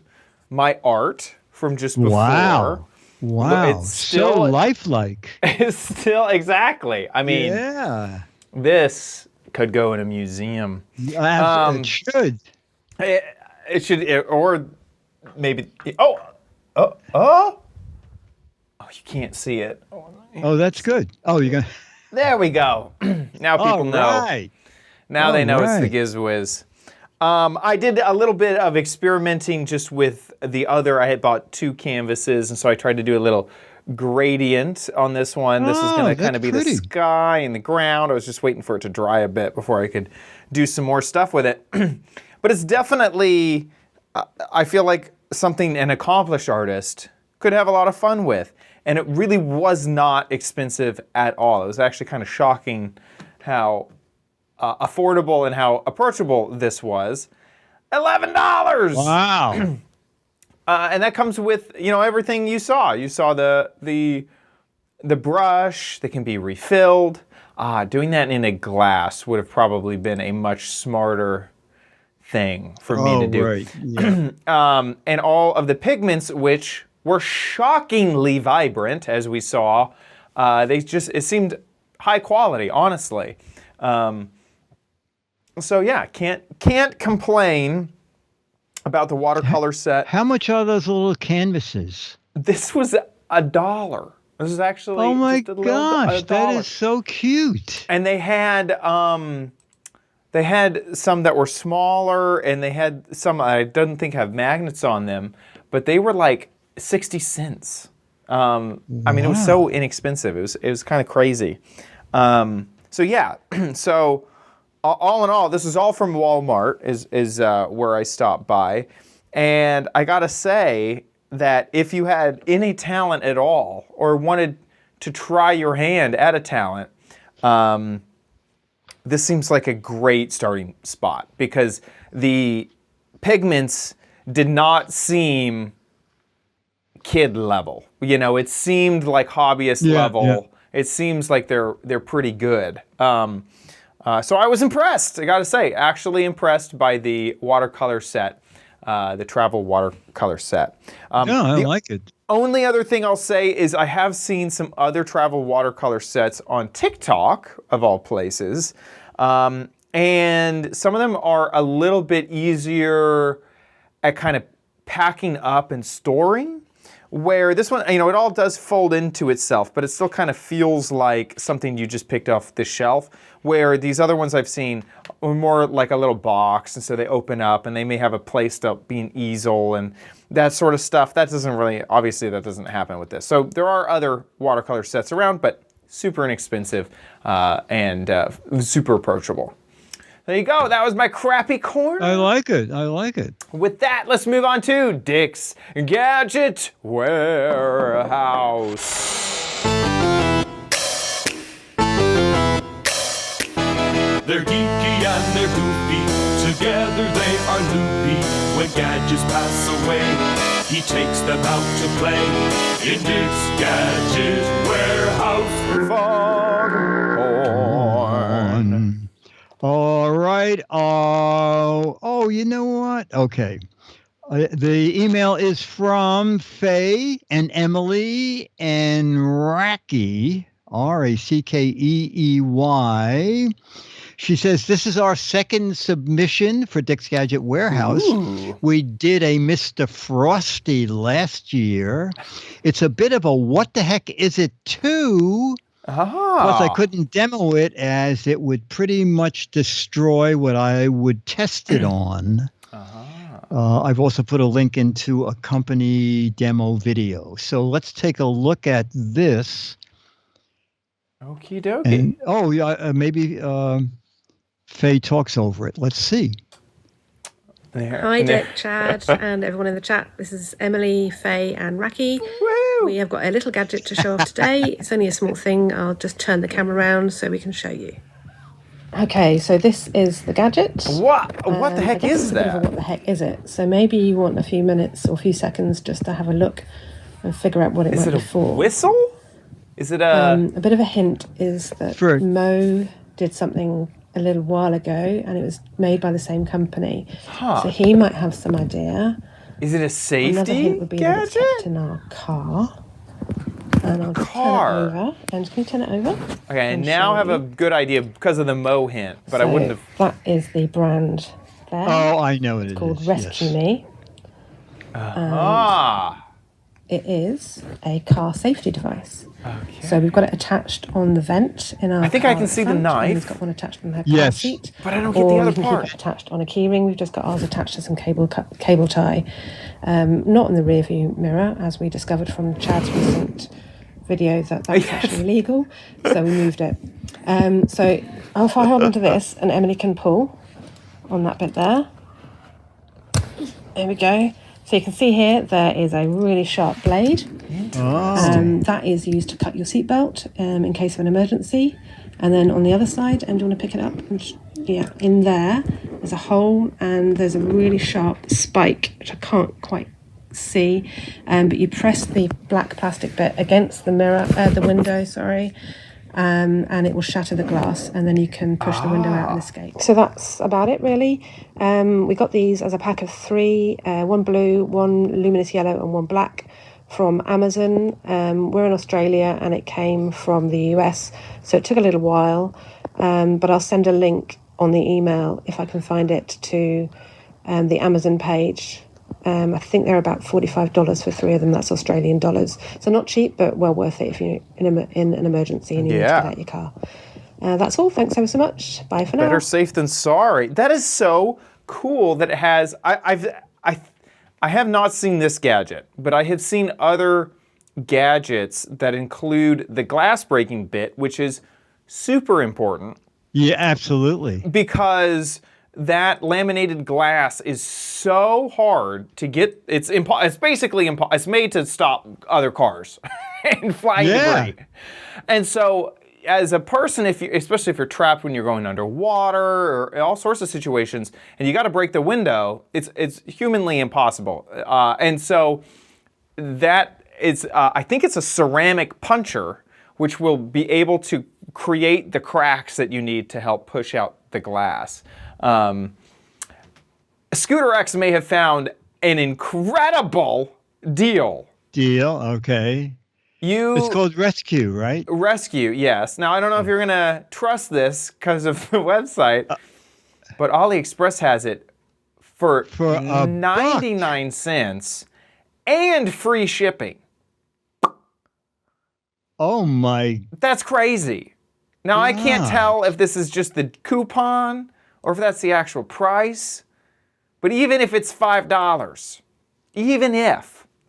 my art from just before. Wow. It's still so lifelike. It's still, exactly. I mean, Yeah. this could go in a museum. It should. It should, or maybe, you can't see it. Oh, that's good. Oh, you're going to. There we go. Now people know. Right. Now they know it's the right. Giz Wiz. I did a little bit of experimenting just with the other. I had bought 2 canvases, and so I tried to do a little gradient on this one. This is going to kind of be the sky and the ground. I was just waiting for it to dry a bit before I could do some more stuff with it. But it's definitely, I feel like something an accomplished artist could have a lot of fun with. And it really was not expensive at all. It was actually kind of shocking how affordable and how approachable this was. $11! Wow. And that comes with, everything you saw. You saw the brush that can be refilled. Doing that in a glass would have probably been a much smarter thing for me to do. Right. Yeah. And all of the pigments, which were shockingly vibrant, as we saw. It seemed high quality, honestly. So yeah, can't complain about the watercolor set. How much are those little canvases? This was $1. This is actually Oh my just a gosh, $1. that is so cute. And they had some that were smaller, and they had some I don't think have magnets on them, but they were like 60 cents. I mean, it was so inexpensive. It was kind of crazy. So yeah, so all in all, this is all from Walmart is where I stopped by. And I gotta say that if you had any talent at all or wanted to try your hand at a talent, this seems like a great starting spot because the pigments did not seem kid level. It seemed like hobbyist level. Yeah. It seems like they're pretty good. So I was impressed, I gotta say, actually impressed by the watercolor set, the travel watercolor set. I like it. Only other thing I'll say is I have seen some other travel watercolor sets on TikTok, of all places, and some of them are a little bit easier at kind of packing up and storing. Where this one, it all does fold into itself, but it still kind of feels like something you just picked off the shelf. Where these other ones I've seen are more like a little box, and so they open up, and they may have a place to be an easel and that sort of stuff. That doesn't happen with this. So there are other watercolor sets around, but super inexpensive and super approachable. There you go. That was my crappy corner. I like it. With that, let's move on to Dick's Gadget Warehouse. They're geeky and they're goofy. Together they are loopy. When gadgets pass away, he takes them out to play in Dick's Gadget Warehouse. Foghorn. All right. Oh, you know what? Okay. The email is from Faye and Emily and Racky, Rakkeey. She says, this is our second submission for Dick's Gadget Warehouse. Ooh. We did a Mr. Frosty last year. It's a bit of a what the heck is it too? Plus, I couldn't demo it as it would pretty much destroy what I would test it on. I've also put a link into a company demo video. So let's take a look at this. Okie dokie. And, maybe Faye talks over it. Let's see. Hi, Dick, Chad, and everyone in the chat. This is Emily, Faye, and Racky. Woo! We have got a little gadget to show off today. It's only a small thing. I'll just turn the camera around so we can show you. Okay, so this is the gadget. What the heck is that? What the heck is it? So maybe you want a few minutes or a few seconds just to have a look and figure out what it might be for. Is it a whistle? Is it a... a bit of a hint is that Mo did something a little while ago, and it was made by the same company. So he might have some idea. Is it a safety Another hint would be that it's gadget? kept in our car. And I'll just turn it over. And can you turn it over? Okay, and now I have a good idea because of the Mo hint, but I wouldn't have. That is the brand there. Oh, I know what it is. It's called Rescue Me. It is a car safety device. Okay. So we've got it attached on the vent in our I think car I can see the front, and knife. we've got one attached on her car Yes. seat. But I don't get the Or other you can part. keep it attached on a keyring. We've just got ours attached to some cable tie. Not in the rear view mirror, as we discovered from Chad's recent video that that's actually illegal. So we moved it. So if I hold onto this and Emily can pull on that bit there. There we go. So you can see here, there is a really sharp blade. That is used to cut your seatbelt in case of an emergency. And then on the other side, do you want to pick it up? In there, there's a hole and there's a really sharp spike, which I can't quite see. But you press the black plastic bit against the mirror, the window, and it will shatter the glass, and then you can push the window out and escape. So that's about it, really. We got these as a pack of 3, one blue, one luminous yellow, and one black from Amazon. We're in Australia, and it came from the US, so it took a little while, but I'll send a link on the email, if I can find it, to the Amazon page. I think they're about $45 for 3 of them. That's Australian dollars. So not cheap, but well worth it if you're in an emergency and you need to get out your car. That's all. Thanks ever so much. Bye for now. Better safe than sorry. That is so cool that it has. I have not seen this gadget, but I have seen other gadgets that include the glass breaking bit, which is super important. Yeah, absolutely. Because that laminated glass is so hard to get. It's basically it's made to stop other cars and flying debris. And so, as a person, especially if you're trapped when you're going underwater or all sorts of situations, and you got to break the window, it's humanly impossible. And so, that is, I think it's a ceramic puncher, which will be able to create the cracks that you need to help push out the glass. Scooter X may have found an incredible deal. Okay. It's called Rescue, right? Rescue, yes. Now, I don't know if you're going to trust this because of the website, but AliExpress has it for 99 cents and free shipping. Oh, my. That's crazy. Now, I can't tell if this is just the coupon or if that's the actual price. But even if it's $5,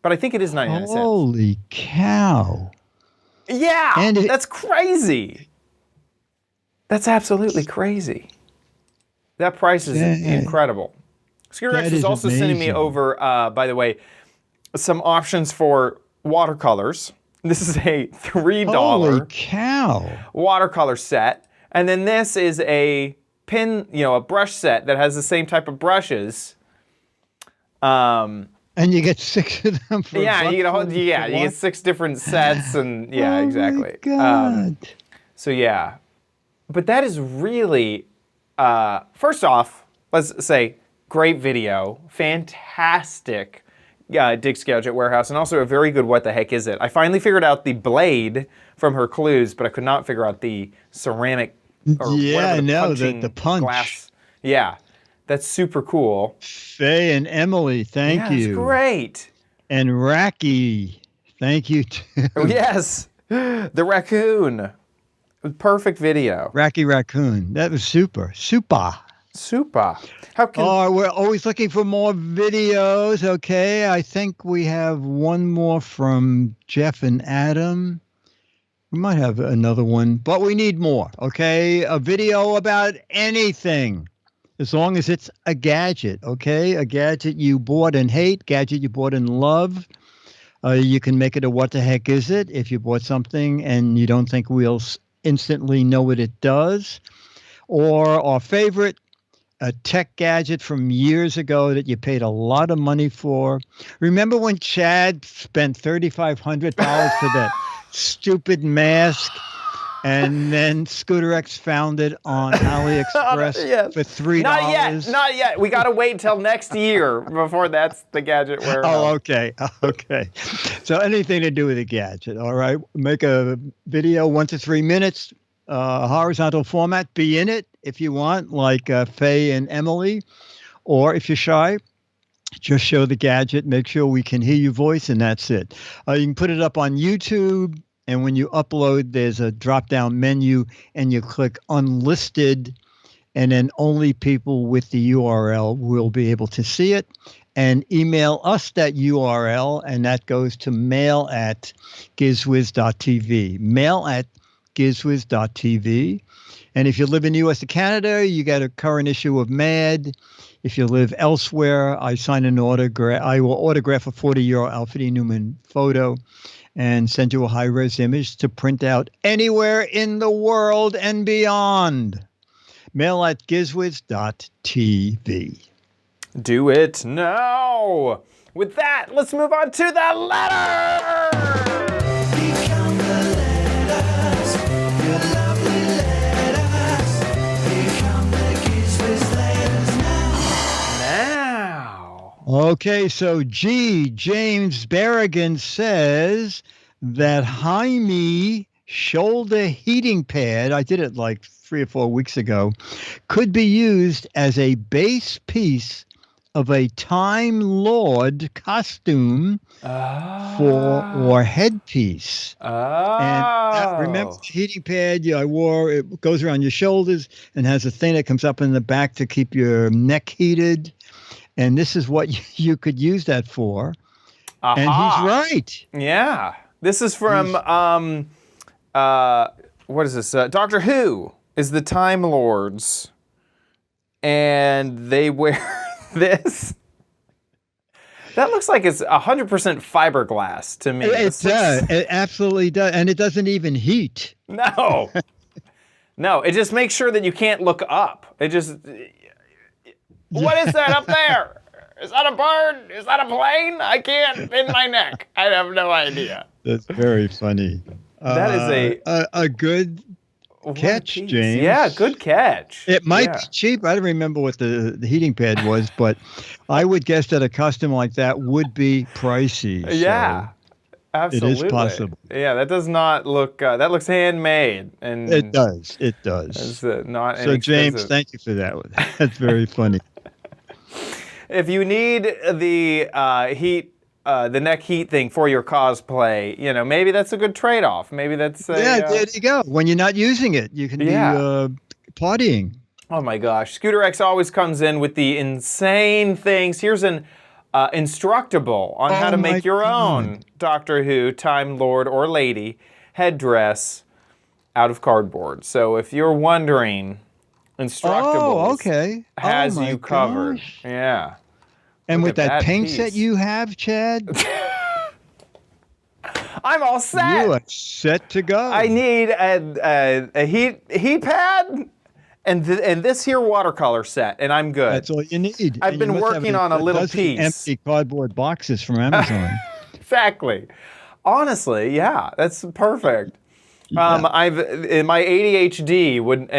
but I think it is 99 cents. Holy cow. Yeah, that's crazy. That's absolutely crazy. That price is incredible. Scooter X is also sending me over, by the way, some options for watercolors. This is a $3 Holy cow. watercolor set. And then this is a a brush set that has the same type of brushes. And you get 6 of them for you get 6 different sets and exactly. Oh my God. But that is really first off, let's say great video, fantastic Dick's Gadget Warehouse, and also a very good what the heck is it. I finally figured out the blade from her clues, but I could not figure out the ceramic the punch. Glass. Yeah, that's super cool. Faye and Emily, thank you. That's great. And Racky, thank you too. Yes, the raccoon. Perfect video. Racky Raccoon. That was super. How can... we're always looking for more videos. Okay, I think we have one more from Jeff and Adam. We might have another one, but we need more, okay? A video about anything, as long as it's a gadget, okay? A gadget you bought and hate, gadget you bought and love. You can make it a what the heck is it if you bought something and you don't think we'll instantly know what it does. Or our favorite, a tech gadget from years ago that you paid a lot of money for. Remember when Chad spent $3,500 for that stupid mask And then Scooter X found it on AliExpress for $3. Not yet. We got to wait until next year before that's the gadget warehouse. Oh, okay. So anything to do with a gadget, all right? Make a video 1 to 3 minutes, horizontal format, be in it if you want, like Faye and Emily. Or if you're shy, just show the gadget, make sure we can hear your voice, and that's it. You can put it up on YouTube. And when you upload, there's a drop-down menu, and you click Unlisted, and then only people with the URL will be able to see it. And email us that URL, and that goes to mail@gizwiz.tv. Mail@gizwiz.tv. And if you live in the U.S. or Canada, you get a current issue of Mad. If you live elsewhere, I sign an autograph. I will autograph a 40-year-old Alfred E. Newman photo and send you a high-res image to print out anywhere in the world and beyond. Mail@gizwiz.tv. Do it now. With that, let's move on to the letter. Become the letters, your lovely letters. Become the Giz Wiz letters now. Okay, so James Berrigan says that Jaime shoulder heating pad, I did it like 3 or 4 weeks ago, could be used as a base piece of a Time Lord costume or headpiece. And remember the heating pad I wore, it goes around your shoulders and has a thing that comes up in the back to keep your neck heated. And this is what you could use that for. And he's right. Yeah. This is from, what is this? Doctor Who is the Time Lords. And they wear this. That looks like it's 100% fiberglass to me. It does. It absolutely does. And it doesn't even heat. No. No, it just makes sure that you can't look up. It just... What is that up there? Is that a bird? Is that a plane? I can't bend my neck. I have no idea. That's very funny. That is a good catch, James. Yeah, good catch. It might be cheap. I don't remember what the heating pad was, but I would guess that a costume like that would be pricey. Yeah, so absolutely. It is possible. Yeah, that does not look. That looks handmade, and it does. It does. It's not so, James, thank you for that. That's very funny. If you need the the neck heat thing for your cosplay, maybe that's a good trade-off. Maybe that's there you go. When you're not using it, you can be partying. Oh my gosh, Scooter X always comes in with the insane things. Here's an instructable on how to make your own Doctor Who Time Lord or Lady headdress out of cardboard. So if you're wondering, Instructables has you covered. Yeah. And Look with that paint piece. set you have, Chad, I'm all set. you are set to go. I need a heat pad and this here watercolor set, and I'm good. That's all you need. I've been working on a little piece. Empty cardboard boxes from Amazon. Exactly. Honestly, yeah, that's perfect. My ADHD would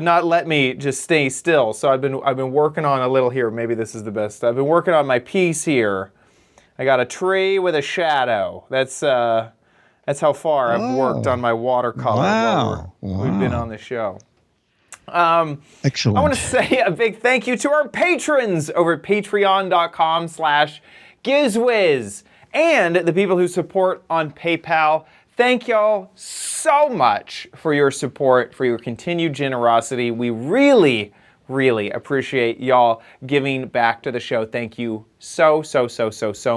not let me just stay still. So I've been working on a little here. Maybe this is the best. I've been working on my piece here. I got a tree with a shadow. That's how far I've worked on my watercolor. Wow. We've been on the show. Excellent. I want to say a big thank you to our patrons over at patreon.com/Giz Wiz and the people who support on PayPal. Thank y'all so much for your support, for your continued generosity. We really, really appreciate y'all giving back to the show. Thank you so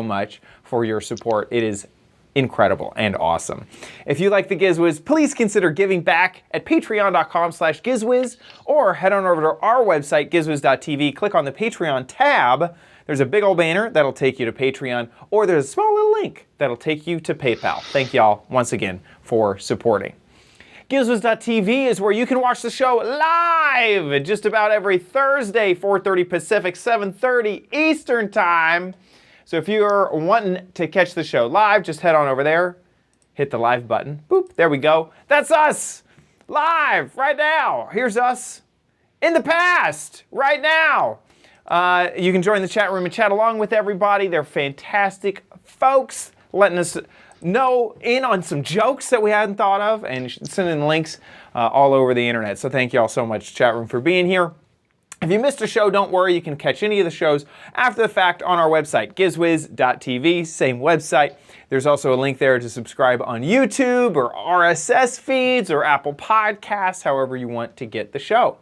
much for your support. It is incredible and awesome. If you like the Giz Wiz, please consider giving back at patreon.com/Giz Wiz or head on over to our website, gizwiz.tv. Click on the Patreon tab. There's a big old banner that'll take you to Patreon, or there's a small little link that'll take you to PayPal. Thank y'all once again for supporting. Gizwiz.tv is where you can watch the show live just about every Thursday, 4:30 Pacific, 7:30 Eastern Time. So if you're wanting to catch the show live, just head on over there, hit the live button. Boop, there we go. That's us, live, right now. Here's us in the past, right now. You can join the chat room and chat along with everybody. They're fantastic folks, letting us know in on some jokes that we hadn't thought of and sending links all over the internet. So thank you all so much, chat room, for being here. If you missed a show, don't worry. You can catch any of the shows after the fact on our website, gizwiz.tv, same website. There's also a link there to subscribe on YouTube or RSS feeds or Apple Podcasts, however you want to get the show.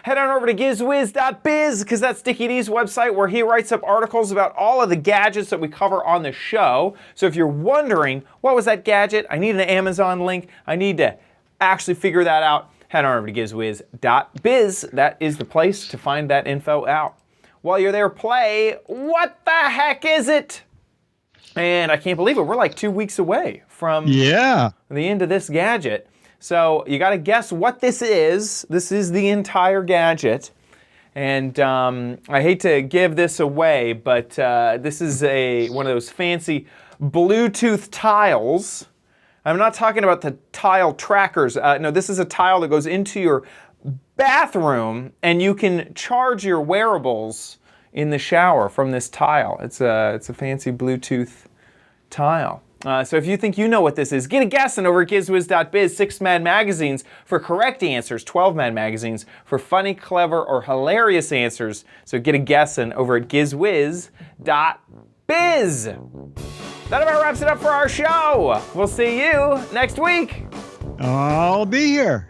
Head on over to gizwiz.biz because that's Dickie D's website where he writes up articles about all of the gadgets that we cover on the show. So if you're wondering, what was that gadget? I need an Amazon link. I need to actually figure that out. Head on over to gizwiz.biz. That is the place to find that info out. While you're there, play What the Heck Is It? And I can't believe it. We're like 2 weeks away from the end of this gadget. So you got to guess what this is. This is the entire gadget. And I hate to give this away, but this is one of those fancy Bluetooth tiles. I'm not talking about the tile trackers. No, this is a tile that goes into your bathroom, and you can charge your wearables in the shower from this tile. It's a fancy Bluetooth tile. So if you think you know what this is, get a guessing over at gizwiz.biz. 6 Mad Magazines for correct answers, 12 Mad Magazines for funny, clever, or hilarious answers. So get a guessing over at gizwiz.biz. That about wraps it up for our show. We'll see you next week. I'll be here.